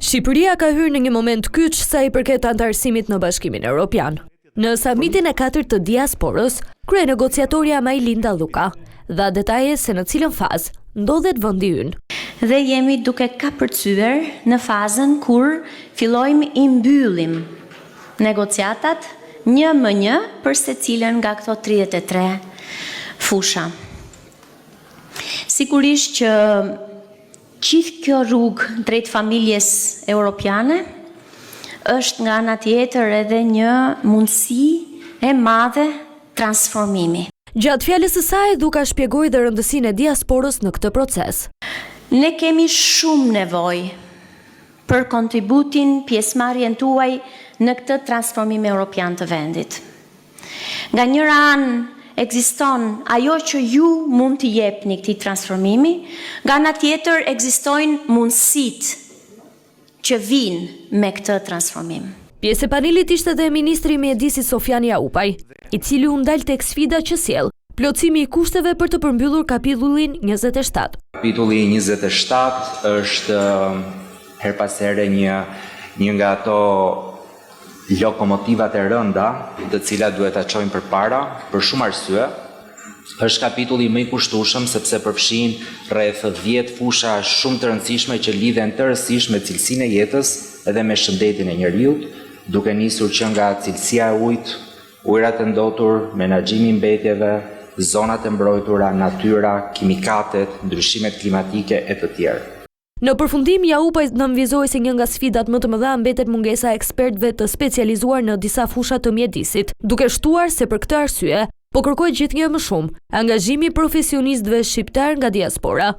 Shqipëria ka hyrë në një moment kyç sa i përket antarësimit në Bashkimin Evropian. Në samitin e 4 të diasporës, kryenegociatorja Majlinda Luka dha detaje se në cilën fazë ndodhet vendi ynë. Dhe jemi duke kapërcyer në fazën kur fillojmë i mbyllim negociatat 1-1 për secilën nga këto 33 fusha. Sigurisht që gjithë kjo rrugë drejt familjes europiane është nga ana tjetër edhe një mundësi e madhe transformimi. Gjatë fjalës së saj Luka shpjegoi dhe rëndësinë e diasporës në këtë proces. Ne kemi shumë nevojë për kontributin, pjesëmarrjen tuaj në këtë transformim europian të vendit. Nga njëra anë ekziston ajo që ju mund t'i jepni këtij transformimi, nga ana tjetër ekzistojnë mundësitë që vijnë me këtë transformim. Pjesë e panelit ishte edhe ministri i mjedisit Sofjan Jaupaj, i cili u ndal tek sfida që sjell plotësimi i kushteve për të përmbyllur kapitullin 27. Kapitulli 27 është her pas here një nga ato lokomotivat e rënda, të cilat duhet ta çojmë përpara për shumë arsye. Është kapitulli më i kushtueshëm sepse përfshin rreth 10 fusha shumë të rëndësishme që lidhen tërësisht me cilësinë e jetës edhe me shëndetin e njerëzit, duke nisur që nga cilësia e ujit, ujërat e ndotur, menaxhimi i mbetjeve, zonat e mbrojtura, natyra, kimikatet, ndryshimet klimatike e të tjerë. Në përfundim, Jaupaj nënvizoi se një nga sfidat më të mëdha mbetet mungesa e ekspertëve të specializuar në disa fusha të mjedisit, duke shtuar se për këtë arsye po kërkoj gjithnjë më shumë angazhimi profesionistëve shqiptar nga diaspora.